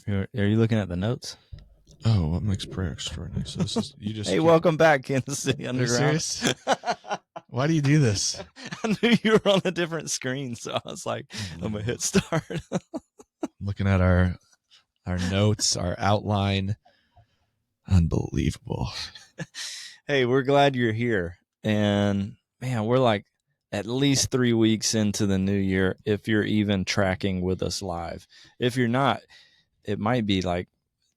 Are you looking at the notes? Oh, what makes prayer extraordinary? So this is you just. Hey, welcome back, Kansas City Underground. Are you serious? Why do you do this? I knew you were on a different screen, so I was like, I'm gonna hit start. Looking at our notes, our outline. Unbelievable. Hey, we're glad you're here, and man, we're like at least 3 weeks into the new year. If you're even tracking with us live, if you're not, it might be like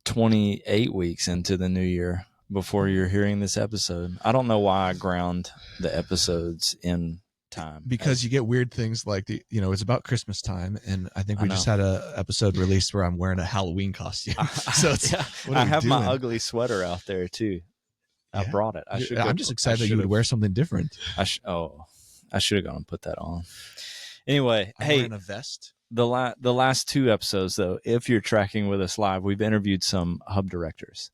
28 weeks into the new year before you're hearing this episode. I don't know why I ground the episodes in time, because you get weird things like it's about Christmas time, and I think we just had a episode released where I'm wearing a Halloween costume. So I have my ugly sweater out there too. I brought it. I'm just excited that you would wear something different. I should have gone and put that on. Anyway, I'm wearing a vest. The last 2 episodes, though, if you're tracking with us live, we've interviewed some hub directors.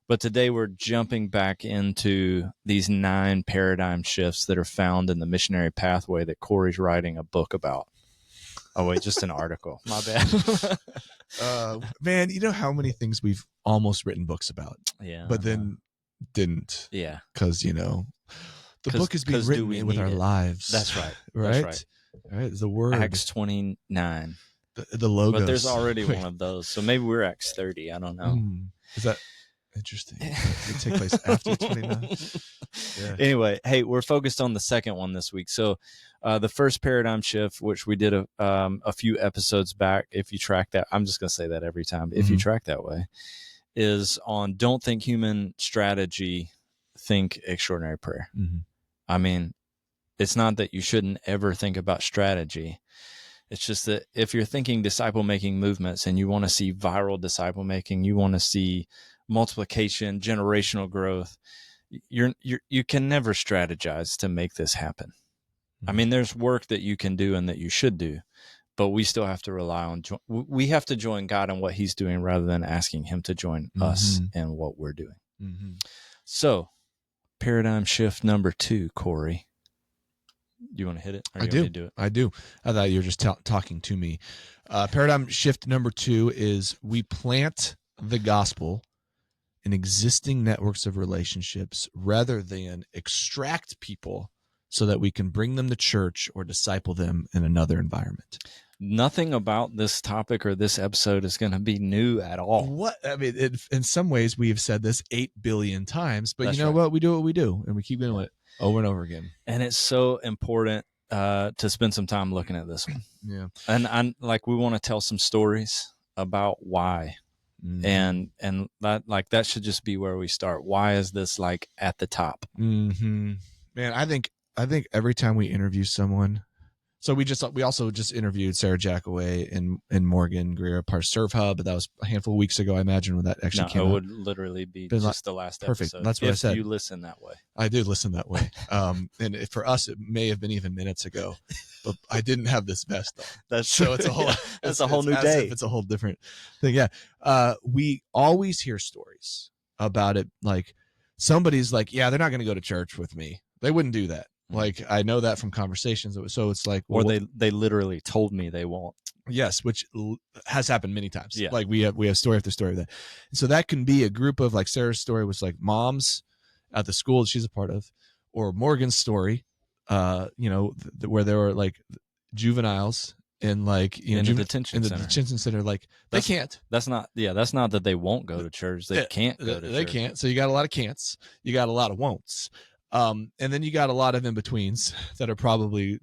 But today we're jumping back into these 9 paradigm shifts that are found in the missionary pathway that Cory's writing a book about. Oh, wait, just an article. My bad. Man, you know how many things we've almost written books about? Yeah. But then didn't. Yeah. Because, the book is being written with our lives. That's right. Right? That's right. All right, the word. Acts 29. The logo. But there's already one of those. So maybe we're Acts 30. I don't know. Is that interesting? It take place after 29? Yeah. Anyway, hey, we're focused on the second one this week. So the first paradigm shift, which we did a few episodes back, if you track that, I'm just going to say that every time, if you track that way, is on don't think human strategy, think extraordinary prayer. I mean, it's not that you shouldn't ever think about strategy. It's just that if you're thinking disciple-making movements and you want to see viral disciple-making, you want to see multiplication, generational growth, you can never strategize to make this happen. I mean, there's work that you can do and that you should do, but we still have to rely on, we have to join God in what he's doing rather than asking him to join us in what we're doing. So paradigm shift number 2, Cory. Do you want to hit it? Or I do. I do. I thought you were just talking to me. Paradigm shift number 2 is we plant the gospel in existing networks of relationships rather than extract people so that we can bring them to church or disciple them in another environment. Nothing about this topic or this episode is going to be new at all. What I mean, in some ways, we have said this 8 billion times, but what? We do what we do, and we keep doing it over and over again. And it's so important to spend some time looking at this one. Yeah. And we want to tell some stories about why. And that should just be where we start. Why is this at the top? Man, I think every time we interview someone, so we also just interviewed Sarah Jackaway and Morgan Greer, part of Serve Hub, but that was a handful of weeks ago, I imagine, when that actually came out. It would literally be just the last perfect. episode. That's what I said. If you listen that way. I did listen that way. And for us, it may have been even minutes ago, but I didn't have this vest on. That's true. So it's a whole, it's a whole new day. It's a whole different thing. Yeah. We always hear stories about it. Like somebody's like, yeah, they're not going to go to church with me. They wouldn't do that. Like I know that from conversations. So it's like, or they literally told me they won't. Yes, which has happened many times. Yeah. Like we have story after story of that. And so that can be a group of, like Sarah's story was like moms at the school that she's a part of, or Morgan's story, where there were like juveniles in in the detention center. Like they can't. That's not that they won't go to church. They can't go to church. They can't. So you got a lot of can'ts. You got a lot of won'ts. And then you got a lot of in-betweens that are probably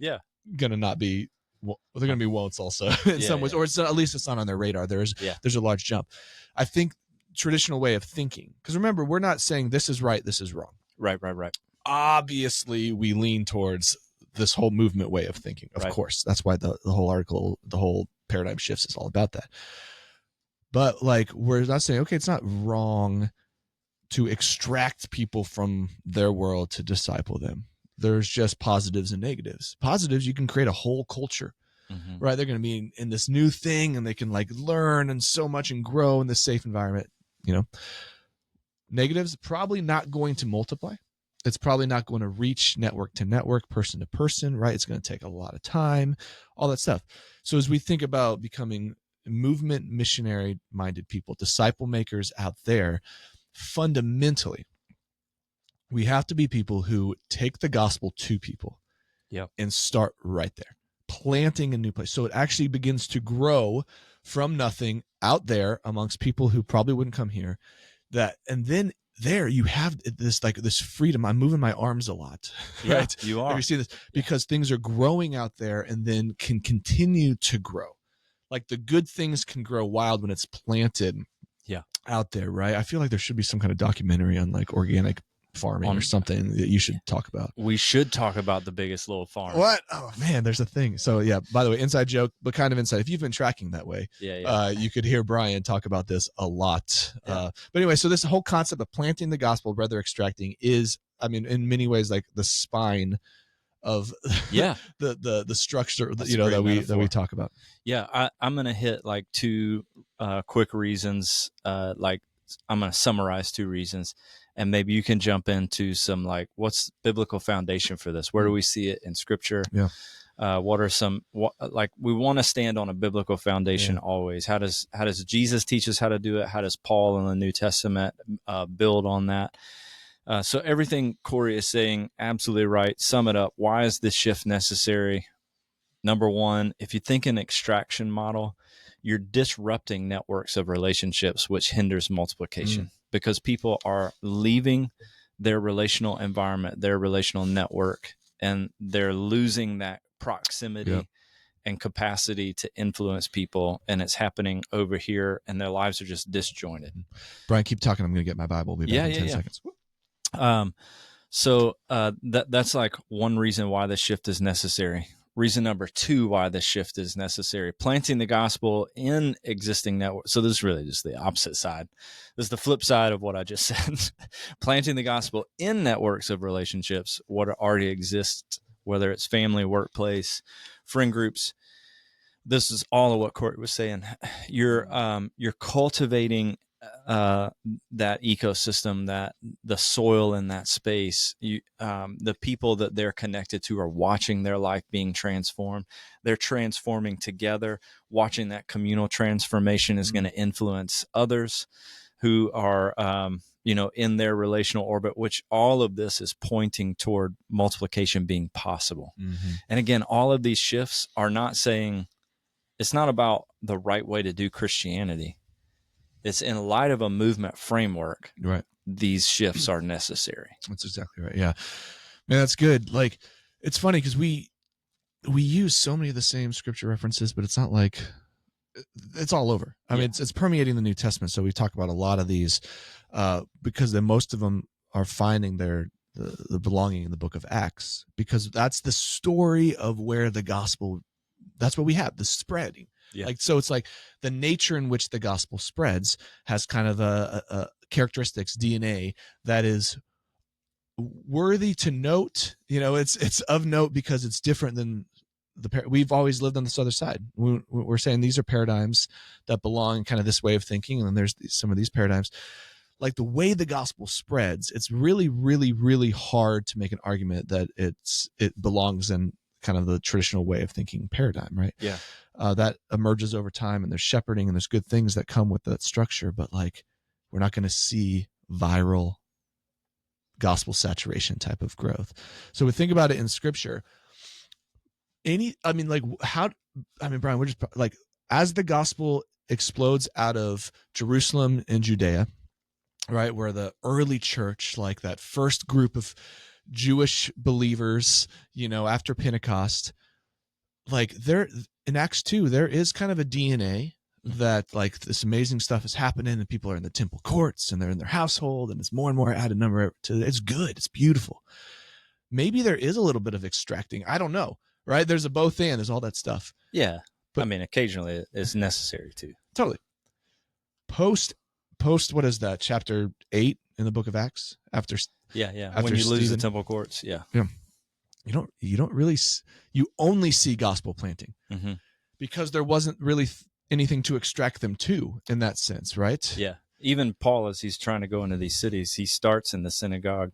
going to not be, they're going to be won'ts also in some ways, or at least it's not on their radar. There's a large jump. I think traditional way of thinking, because remember, we're not saying this is right, this is wrong. Right. Obviously, we lean towards this whole movement way of thinking. Of course, that's why the whole article, the whole paradigm shifts is all about that. But we're not saying, okay, it's not wrong to extract people from their world to disciple them. There's just positives and negatives. Positives, you can create a whole culture, right? They're going to be in this new thing and they can learn and so much and grow in this safe environment, Negatives, probably not going to multiply. It's probably not going to reach network to network, person to person, right? It's going to take a lot of time, all that stuff. So as we think about becoming movement missionary minded people, disciple makers out there, fundamentally, we have to be people who take the gospel to people and start right there, planting a new place. So it actually begins to grow from nothing out there amongst people who probably wouldn't come here. And then there you have this freedom. I'm moving my arms a lot, right? You are. Have you seen this? Because things are growing out there and then can continue to grow. Like the good things can grow wild when it's planted out there, right? I feel like there should be some kind of documentary on like organic farming or something that you should talk about. We should talk about the biggest little farm. What? Oh man, there's a thing. So yeah, by the way, inside joke, but kind of inside. If you've been tracking that way, you could hear Brian talk about this a lot. But anyway, so this whole concept of planting the gospel, brother extracting, is, I mean, in many ways like the spine of the structure that we talk about. I'm gonna hit like two quick reasons. Like I'm gonna summarize two reasons, and maybe you can jump into some like, what's biblical foundation for this? Where do we see it in Scripture? What are some like, we want to stand on a biblical foundation always. How does Jesus teach us how to do it? How does Paul in the New Testament build on that? So everything Cory is saying, absolutely right. Sum it up. Why is this shift necessary? Number one, if you think an extraction model, you're disrupting networks of relationships, which hinders multiplication because people are leaving their relational environment, their relational network, and they're losing that proximity and capacity to influence people. And it's happening over here, and their lives are just disjointed. Brian, keep talking. I'm going to get my Bible. We'll be back in 10 seconds. So that's like one reason why this shift is necessary. Reason number two why this shift is necessary: planting the gospel in existing networks. So this is really just the opposite side. This is the flip side of what I just said. Planting the gospel in networks of relationships, what already exists, whether it's family, workplace, friend groups. This is all of what Cory was saying. You're cultivating that ecosystem, that the soil in that space. The people that they're connected to are watching their life being transformed. They're transforming together. Watching that communal transformation is going to influence others who are in their relational orbit, which all of this is pointing toward multiplication being possible. And again, all of these shifts are not saying, it's not about the right way to do Christianity. It's in light of a movement framework. Right. These shifts are necessary. That's exactly right. Yeah, man, that's good. Like, it's funny because we use so many of the same scripture references, but it's not like it's all over. I mean, it's permeating the New Testament. So we talk about a lot of these because then most of them are finding the belonging in the book of Acts, because that's the story of where the gospel, that's what we have, the spreading. Like, so it's like the nature in which the gospel spreads has kind of a characteristics, DNA, that is worthy to note. It's of note because it's different than we've always lived on this other side. We're saying these are paradigms that belong in kind of this way of thinking, and then there's some of these paradigms. Like the way the gospel spreads, it's really, really, really hard to make an argument that it belongs in kind of the traditional way of thinking paradigm, right? That emerges over time, and there's shepherding and there's good things that come with that structure, but like, we're not going to see viral gospel saturation type of growth. So we think about it in Scripture. Brian, we're just like, as the gospel explodes out of Jerusalem and Judea, right, where the early church, like that first group of Jewish believers, after Pentecost, like there in Acts 2, there is kind of a DNA that like this amazing stuff is happening, and people are in the temple courts and they're in their household, and it's more and more added number to it. It's good. It's beautiful. Maybe there is a little bit of extracting. I don't know. Right. There's a both and there's all that stuff. Yeah. But I mean, occasionally it's necessary too. Totally. Post, what is that? Chapter 8 in the book of Acts after. After when you lose the temple courts. Yeah. You only see gospel planting because there wasn't really anything to extract them to in that sense. Right. Yeah. Even Paul, as he's trying to go into these cities, he starts in the synagogue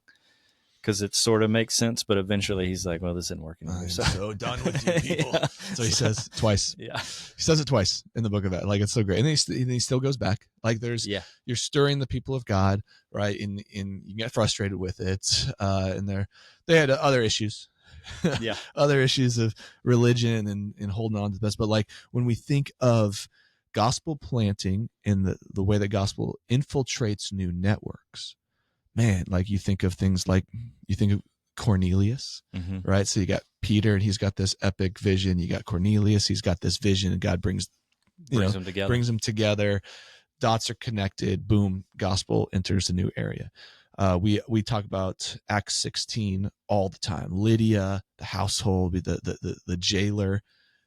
because it sort of makes sense, but eventually he's like, well, this isn't working either. I'm so done with you people. Yeah. So he says twice. Yeah. He says it twice in the book of Acts. Like, it's so great. And then he still goes back. Like, you're stirring the people of God, right? And you get frustrated with it. And they had other issues. Yeah. Other issues of religion and holding on to the best. But like, when we think of gospel planting and the way that gospel infiltrates new networks, man, like you think of Cornelius, right? So you got Peter, and he's got this epic vision. You got Cornelius, he's got this vision, and God brings them together. Dots are connected. Boom, gospel enters a new area. We talk about Acts 16 all the time. Lydia, the household, the jailer,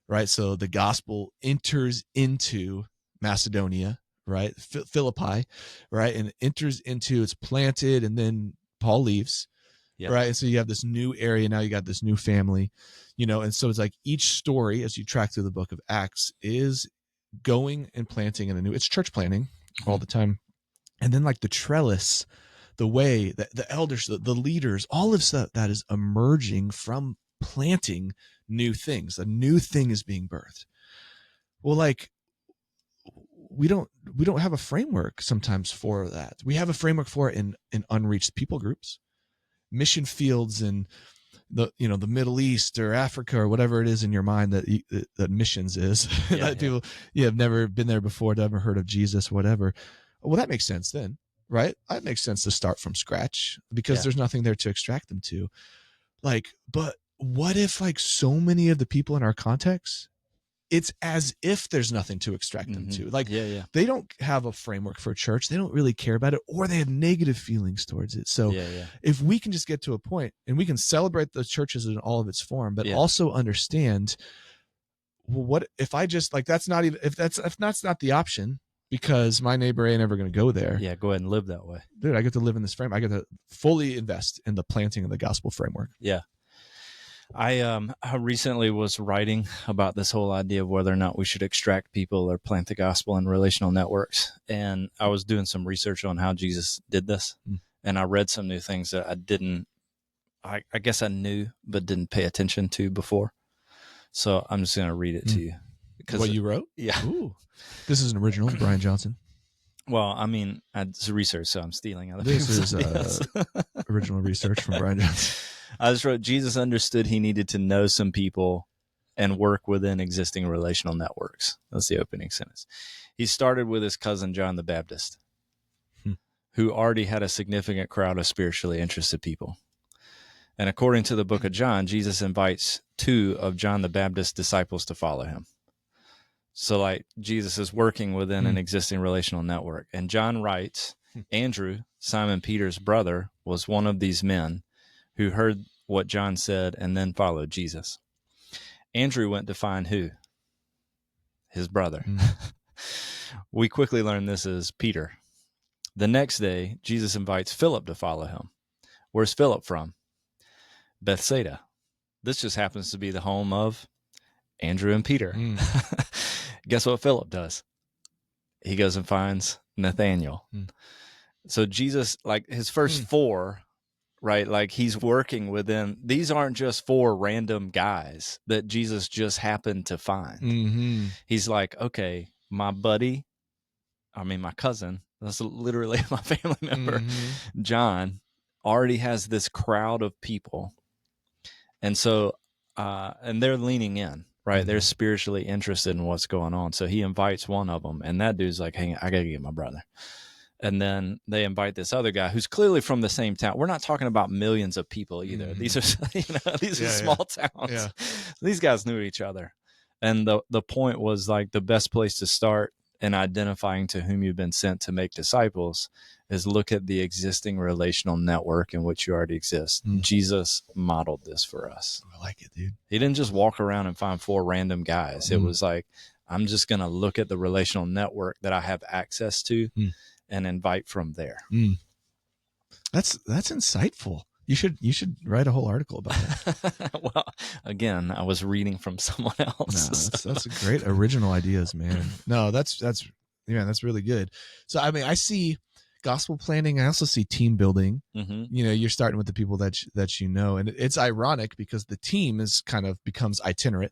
right? So the gospel enters into Macedonia, right? Philippi, right? And enters into, it's planted, and then Paul leaves, right? And so you have this new area. Now you got this new family, and so it's like each story, as you track through the book of Acts, is going and planting in it's church planting all the time. And then like the trellis, the way that the elders, the leaders, all of stuff that is emerging from planting new things. A new thing is being birthed. Well, like, we don't have a framework sometimes for that. We have a framework for it in unreached people groups, mission fields in the Middle East or Africa or whatever it is in your mind that missions is. People have never been there before, never heard of Jesus, whatever. Well, that makes sense then, right? That makes sense to start from scratch because there's nothing there to extract them to. Like, but what if like so many of the people in our context, it's as if there's nothing to extract them to. Like, they don't have a framework for church. They don't really care about it, or they have negative feelings towards it. So if we can just get to a point and we can celebrate the churches in all of its form, but also understand, well, what if I just like, that's not even, if that's not the option, because my neighbor ain't ever going to go there. Yeah. Go ahead and live that way. Dude, I get to live in this frame. I get to fully invest in the planting of the gospel framework. Yeah. I recently was writing about this whole idea of whether or not we should extract people or plant the gospel in relational networks. And I was doing some research on how Jesus did this. And I read some new things that I guess I knew, but didn't pay attention to before. So I'm just going to read it to you. What you wrote? Yeah. Ooh. This is an original, Brian Johnson. Well, I mean, it's research, so I'm stealing other people's This is original research from Brian Johnson. I just wrote, Jesus understood he needed to know some people and work within existing relational networks. That's the opening sentence. He started with his cousin, John the Baptist, who already had a significant crowd of spiritually interested people. And according to the book of John, Jesus invites 2 of John the Baptist's disciples to follow him. So like Jesus is working within an existing relational network. And John writes, Andrew, Simon Peter's brother, was one of these men who heard what John said and then followed Jesus. Andrew went to find who? His brother. We quickly learn this is Peter. The next day, Jesus invites Philip to follow him. Where's Philip from? Bethsaida. This just happens to be the home of Andrew and Peter. Guess what Philip does? He goes and finds Nathanael. So Jesus, like his first 4, right? Like he's working within, these aren't just 4 random guys that Jesus just happened to find. He's like, okay, my cousin, that's literally my family member, John, already has this crowd of people. And so, and they're leaning in, right? They're spiritually interested in what's going on. So he invites one of them, and that dude's like, hey, I got to get my brother. And then they invite this other guy who's clearly from the same town. We're not talking about millions of people either. These are, these are small towns. Yeah. These guys knew each other. And the point was like the best place to start in identifying to whom you've been sent to make disciples is look at the existing relational network in which you already exist. Jesus modeled this for us. I like it, dude. He didn't just walk around and find 4 random guys. It was like, I'm just going to look at the relational network that I have access to and invite from there. That's insightful. You should write a whole article about that. Well, again, I was reading from someone else. No, that's a great original ideas, man. No, that's really good. So I mean, I see, gospel planning. I also see team building. Mm-hmm. You're starting with the people that you know, and it's ironic because the team is kind of becomes itinerant.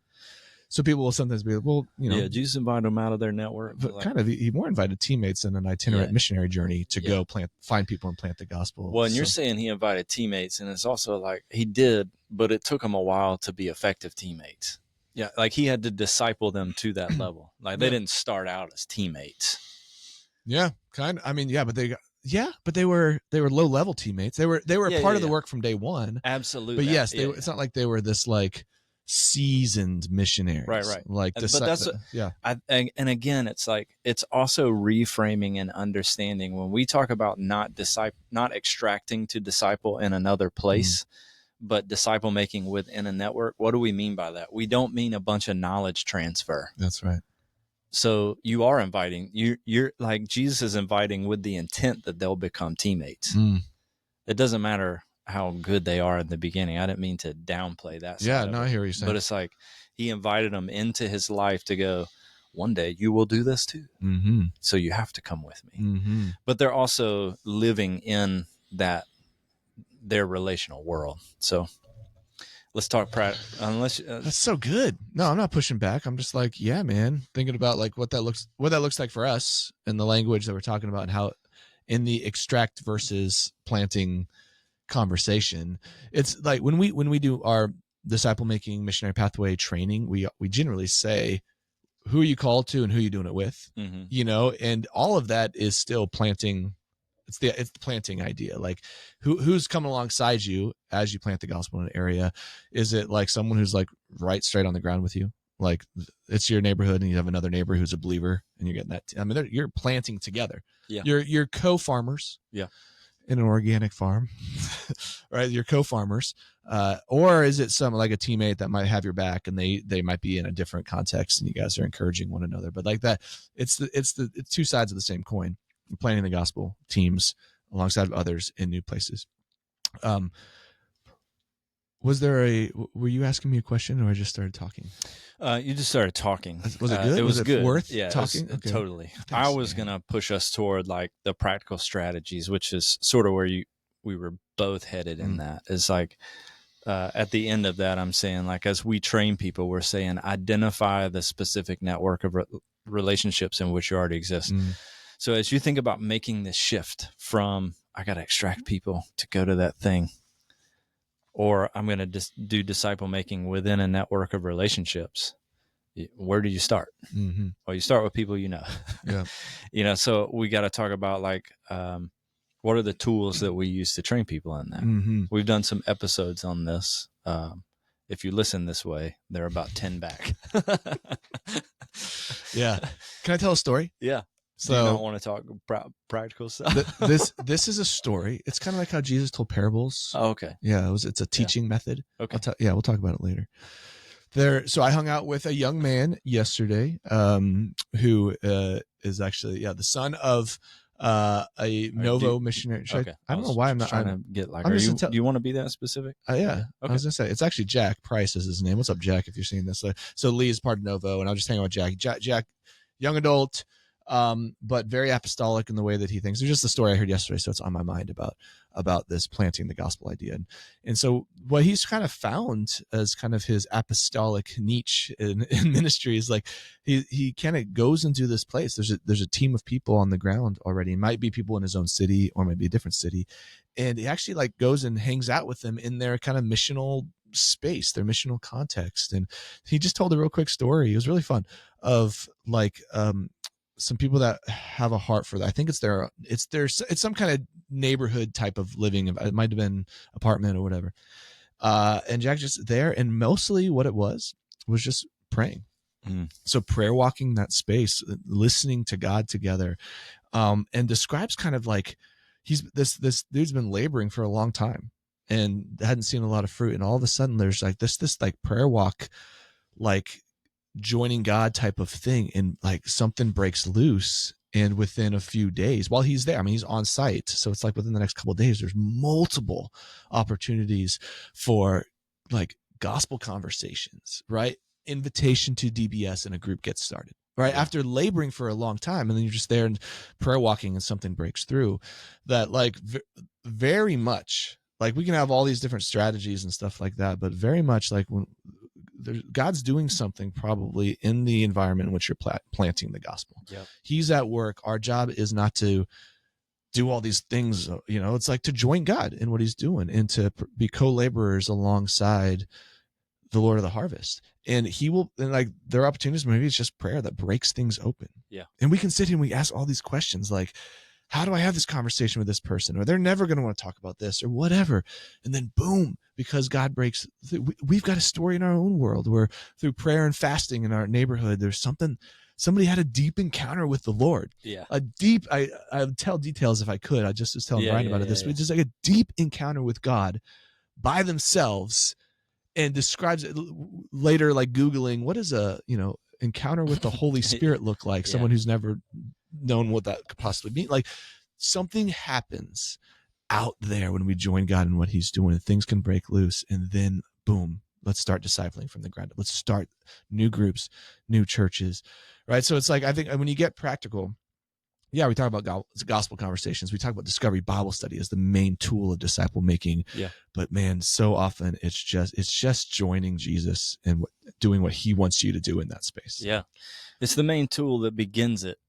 So people will sometimes be like, well, Jesus invited them out of their network. But kind of, he more invited teammates in an itinerant missionary journey to go find people and plant the gospel. Well, and you're saying he invited teammates, and it's also like he did, but it took him a while to be effective teammates. Yeah, like he had to disciple them to that level. Like they didn't start out as teammates. Yeah, kind of. I mean, but they were low level teammates. They were part of the work from day one. Absolutely. But yes, it's not like they were this like seasoned missionaries. Right. Like, but that's and again, it's like it's also reframing and understanding when we talk about not extracting to disciple in another place. But disciple making within a network. What do we mean by that? We don't mean a bunch of knowledge transfer. That's right. So you are inviting, you're like Jesus is inviting with the intent that they'll become teammates. It doesn't matter how good they are in the beginning. I didn't mean to downplay that. Yeah, no, I hear what you're saying. But it's like he invited them into his life to go, one day you will do this too. Mm-hmm. So you have to come with me. Mm-hmm. But they're also living in their relational world. So let's talk that's so good. No, I'm not pushing back. I'm just like, yeah, man, thinking about like what that looks like for us and the language that we're talking about and how in the extract versus planting conversation, it's like when we do our disciple making missionary pathway training, we generally say, who are you called to and who are you doing it with? Mm-hmm. And all of that is still planting. It's the planting idea. Like who's coming alongside you as you plant the gospel in an area? Is it like someone who's like right straight on the ground with you? Like it's your neighborhood and you have another neighbor who's a believer and you're getting that. I mean, you're planting together. Yeah. You're co-farmers. Yeah. In an organic farm, right? You're co-farmers. Or is it some like a teammate that might have your back and they might be in a different context and you guys are encouraging one another, but like that, it's two sides of the same coin. Planting the gospel teams alongside of others in new places. Were you asking me a question or I just started talking? You just started talking. Was it good? It was good. Worth talking? Okay. Totally. Thanks, I was going to push us toward like the practical strategies, which is sort of where we were both headed in that. Is like at the end of that, I'm saying like as we train people, we're saying identify the specific network of relationships in which you already exist. So as you think about making this shift from I got to extract people to go to that thing, or I'm going to just do disciple making within a network of relationships, where do you start? Mm-hmm. Well, you start with people you know. Yeah. So we got to talk about like what are the tools that we use to train people in that? Mm-hmm. We've done some episodes on this. If you listen this way, they're about 10 back. Yeah. Can I tell a story? Yeah. So you don't want to talk practical stuff. this is a story. It's kind of like how Jesus told parables. Oh, okay. Yeah, it's a teaching method. Okay. We'll talk about it later. So I hung out with a young man yesterday, who is actually the son of a Novo missionary. I don't know why I'm not trying to get like. Do you want to be that specific? Yeah. Okay. I was gonna say it's actually Jack Price is his name. What's up, Jack? If you're seeing this, so Lee is part of Novo, and I'll just hang out with Jack. Jack, young adult, but very apostolic in the way that he thinks. There's just a story I heard yesterday, so it's on my mind about this planting the gospel idea. And so what he's kind of found as kind of his apostolic niche in ministry is like he kind of goes into this place. There's a team of people on the ground already. It might be people in his own city or maybe a different city, and he actually like goes and hangs out with them in their kind of missional space, their missional context. And he just told a real quick story. It was really fun of like some people that have a heart for that. I think it's some kind of neighborhood type of living. It might have been apartment or whatever. And Jack just there, and mostly what it was just praying. So prayer walking that space, listening to God together, and describes kind of like this dude's been laboring for a long time and hadn't seen a lot of fruit. And all of a sudden there's like this like prayer walk, like joining God type of thing, and like something breaks loose. And within a few days, while he's there, I mean, he's on site, so it's like within the next couple of days, there's multiple opportunities for like gospel conversations, right? Invitation to DBS, and a group gets started. right? Yeah. After laboring for a long time, and then you're just there and prayer walking and something breaks through. That like very much, like we can have all these different strategies and stuff like that, but very much like when God's doing something probably in the environment in which you're planting the gospel. Yep. He's at work. Our job is not to do all these things, it's like to join God in what he's doing and to be co-laborers alongside the Lord of the harvest. And he will, and like there are opportunities, maybe it's just prayer that breaks things open. Yeah. And we can sit here and we ask all these questions like, how do I have this conversation with this person? Or they're never going to want to talk about this or whatever. And then boom, because God breaks, we've got a story in our own world where through prayer and fasting in our neighborhood, there's somebody had a deep encounter with the Lord. Yeah. A deep, I would tell details if I could. I just was telling Brian about it this week. Just like a deep encounter with God by themselves, and describes it later, like Googling, what does a, encounter with the Holy Spirit look like? Someone who's never known what that could possibly mean. Like something happens out there when we join God in what he's doing. Things can break loose, and then boom, let's start discipling from the ground up. Let's start new groups, new churches, right? So it's like, I think when you get practical, yeah, we talk about gospel conversations. We talk about Discovery Bible Study as the main tool of disciple making. Yeah. But man, so often it's just joining Jesus and doing what he wants you to do in that space. Yeah. It's the main tool that begins it.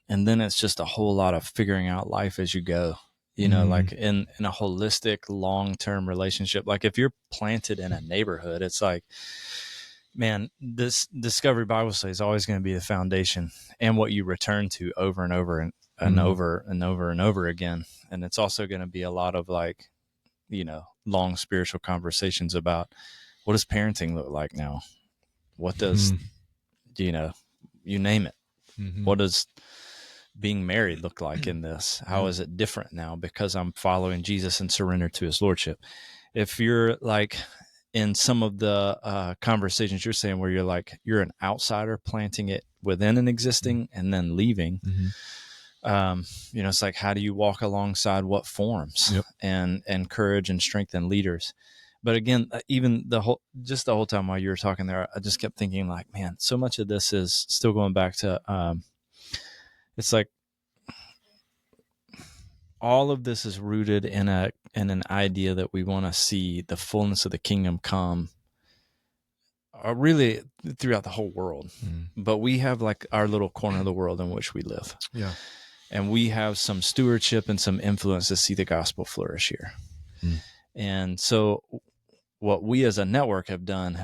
And then it's just a whole lot of figuring out life as you go, like in a holistic, long-term relationship. Like if you're planted in a neighborhood, it's like, man, this Discovery Bible Study is always going to be the foundation and what you return to over and over and over and over and over again. And it's also going to be a lot of like, long spiritual conversations about what does parenting look like now? What does, you name it. What does being married look like in this? How is it different now because I'm following Jesus and surrender to his lordship? If you're like in some of the conversations you're saying where you're like, you're an outsider planting it within an existing and then leaving, it's like, how do you walk alongside what forms and encourage and strengthen leaders? But again, even the whole time while you were talking there, I just kept thinking like, man, so much of this is still going back to, it's like all of this is rooted in an idea that we want to see the fullness of the kingdom come really throughout the whole world. But we have like our little corner of the world in which we live. Yeah. And we have some stewardship and some influence to see the gospel flourish here. And so what we as a network have done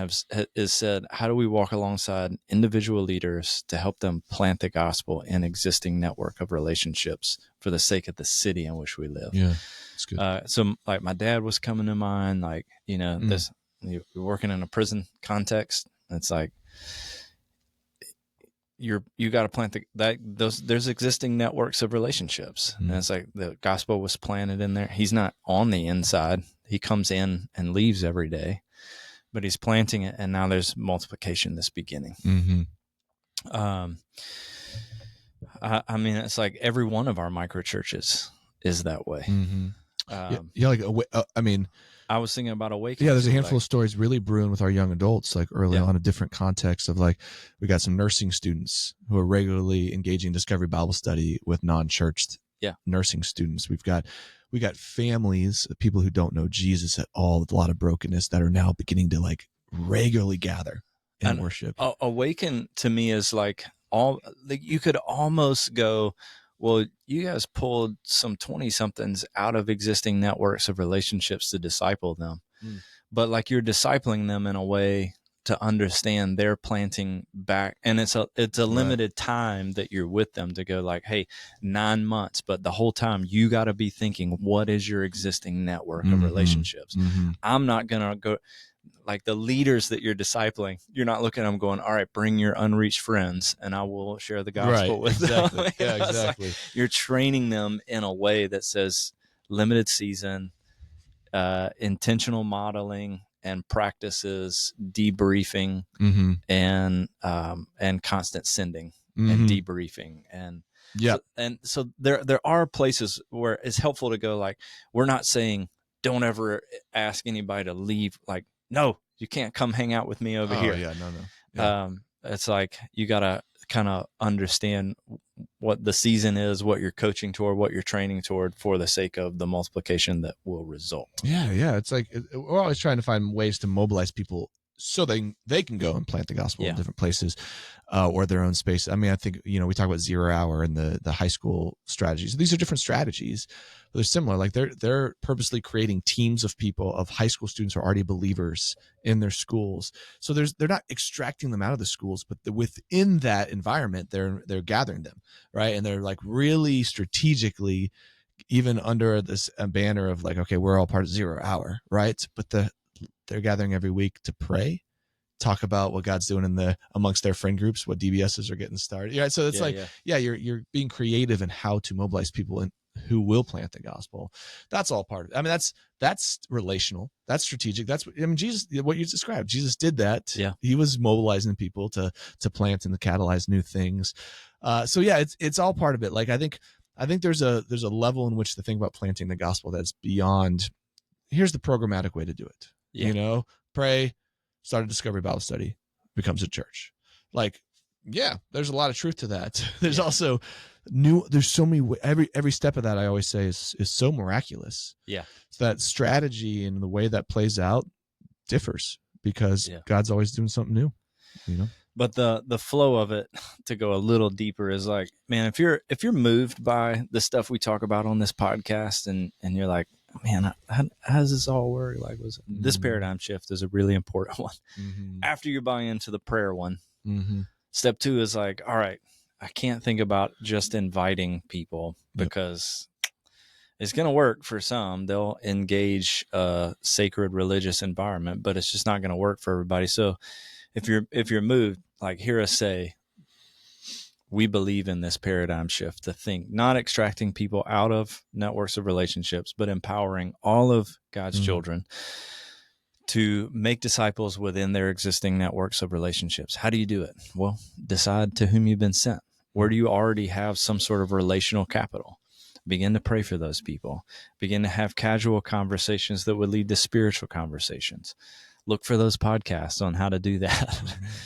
is said, how do we walk alongside individual leaders to help them plant the gospel in existing network of relationships for the sake of the city in which we live? Yeah, that's good. So like my dad was coming to mind, like, this, you're working in a prison context. It's like, you got to plant there's existing networks of relationships. And it's like the gospel was planted in there. He's not on the inside. He comes in and leaves every day, but he's planting it. And now there's multiplication that's beginning. I mean, it's like every one of our micro churches is that way. I was thinking about awakening. Yeah, there's a handful of stories really brewing with our young adults, like early on, a different context of like, we got some nursing students who are regularly engaging Discovery Bible Study with non-churched nursing students. We got families of people who don't know Jesus at all, with a lot of brokenness, that are now beginning to like regularly gather and worship. Awaken to me is like you could almost go, well, you guys pulled some 20-somethings out of existing networks of relationships to disciple them. But like you're discipling them in a way to understand they're planting back. And it's a limited time that you're with them to go like, hey, 9 months. But the whole time you got to be thinking, what is your existing network of relationships? I'm not going to go like the leaders that you're discipling. You're not looking at them going, all right, bring your unreached friends and I will share the gospel with them. Yeah, exactly. Like, you're training them in a way that says limited season, intentional modeling and practices, debriefing, and constant sending and debriefing. And so there are places where it's helpful to go like, we're not saying don't ever ask anybody to leave. Like, no, you can't come hang out with me over here. No. Yeah. It's like, you got to kind of understand what the season is, what you're coaching toward, what you're training toward, for the sake of the multiplication that will result. Yeah. It's like we're always trying to find ways to mobilize people so they can go and plant the gospel in different places, or their own space. I mean, I think, we talk about 0 hour and the high school strategies. These are different strategies, but they're similar. Like they're purposely creating teams of people, of high school students who are already believers in their schools. So they're not extracting them out of the schools, but within that environment, they're gathering them, right? And they're like really strategically, even under this banner of like, okay, we're all part of 0 hour, right? But they're gathering every week to pray, talk about what God's doing amongst their friend groups, what DBSs are getting started. Yeah. So it's you're being creative in how to mobilize people and who will plant the gospel. That's all part of it. I mean, that's relational. That's strategic. Jesus, what you described, Jesus did that. Yeah. He was mobilizing people to plant and to catalyze new things. So yeah, it's all part of it. Like, I think there's a level in which to think about planting the gospel that's beyond, here's the programmatic way to do it. Yeah. Pray, start a discovery Bible study, becomes a church. Like, yeah, there's a lot of truth to that. There's also there's so many, every step of that, I always say, is so miraculous. Yeah. So that strategy and the way that plays out differs because God's always doing something new, But the flow of it, to go a little deeper, is like, man, if you're moved by the stuff we talk about on this podcast, and you're like, man, how does this all work? Like, this paradigm shift is a really important one. Mm-hmm. After you buy into the prayer one, mm-hmm. Step 2 is like, all right, I can't think about just inviting people, because it's going to work for some. They'll engage a sacred religious environment, but it's just not going to work for everybody. So if you're moved, like, hear us say, we believe in this paradigm shift to think, not extracting people out of networks of relationships, but empowering all of God's children to make disciples within their existing networks of relationships. How do you do it? Well, decide to whom you've been sent. Where do you already have some sort of relational capital? Begin to pray for those people. Begin to have casual conversations that would lead to spiritual conversations. Look for those podcasts on how to do that.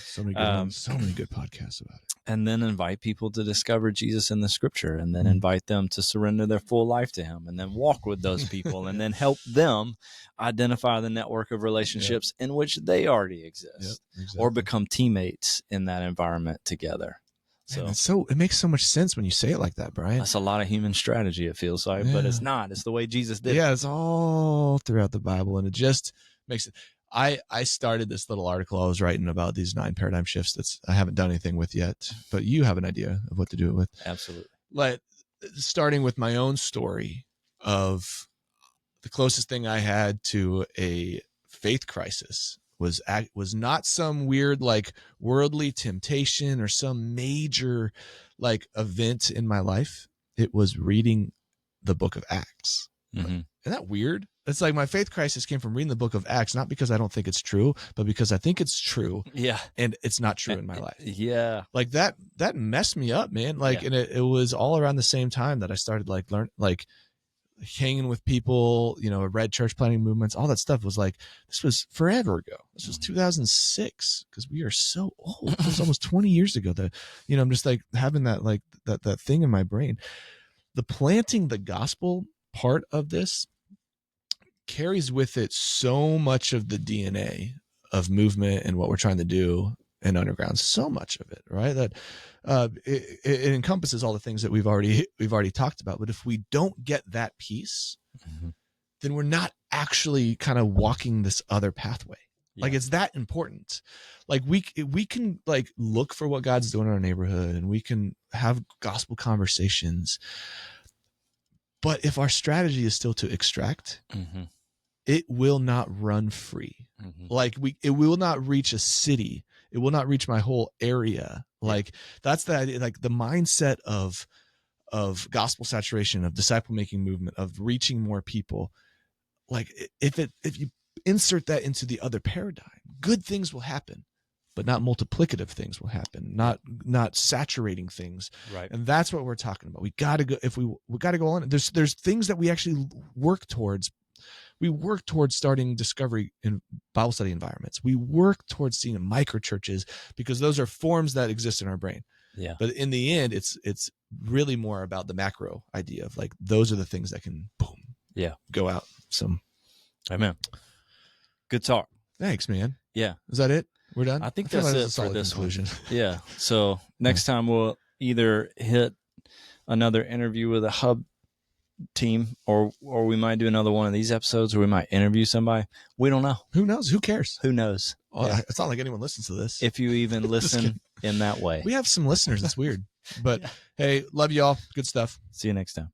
So many good podcasts about it. And then invite people to discover Jesus in the scripture, and then invite them to surrender their full life to him, and then walk with those people, and then help them identify the network of relationships in which they already exist, or become teammates in that environment together. So it makes so much sense when you say it like that, Brian. That's a lot of human strategy, it feels like, but it's not. It's the way Jesus did it. Yeah, it's all throughout the Bible, and it just makes it. I started this little article I was writing about these 9 paradigm shifts I haven't done anything with yet, but you have an idea of what to do it with. Absolutely. Like, starting with my own story of the closest thing I had to a faith crisis was not some weird, like, worldly temptation or some major, like, event in my life. It was reading the book of Acts. Mm-hmm. Isn't that weird? It's like my faith crisis came from reading the book of Acts, not because I don't think it's true, but because I think it's true. Yeah. And it's not true in my life. Yeah. Like, that messed me up, man. Like, and it was all around the same time that I started hanging with people, read church planting movements, all that stuff. Was like, this was forever ago. This was 2006, because we are so old. It was almost 20 years ago that, I'm just like having that, like that thing in my brain. The planting the gospel part of this carries with it so much of the DNA of movement and what we're trying to do in underground. So much of it, right? That it encompasses all the things that we've already talked about. But if we don't get that piece, then we're not actually kind of walking this other pathway. Yeah. Like, it's that important. Like, we can, like, look for what God's doing in our neighborhood, and we can have gospel conversations. But if our strategy is still to extract, it will not run free. Like, it will not reach a city. It will not reach my whole area. Like, that's the idea, like the mindset of gospel saturation, of disciple making movement, of reaching more people. Like, if you insert that into the other paradigm, good things will happen, but not multiplicative things will happen, not saturating things. Right. And that's what we're talking about. We got to go, if we got to go on. There's things that we actually work towards. We work towards starting discovery in Bible study environments. We work towards seeing micro churches, because those are forms that exist in our brain. Yeah. But in the end, it's really more about the macro idea of like, those are the things that can boom. Yeah. Go out. So. Amen. Good talk. Thanks, man. Yeah. Is that it? We're done? I think that's like it that's a for solid this conclusion. one. Yeah. So next time we'll either hit another interview with a hub team, or we might do another one of these episodes, or we might interview somebody. We don't know. Who knows? Who cares? Who knows? Well, yeah. It's not like anyone listens to this. If you even listen in that way. We have some listeners. It's weird. But hey, love you all. Good stuff. See you next time.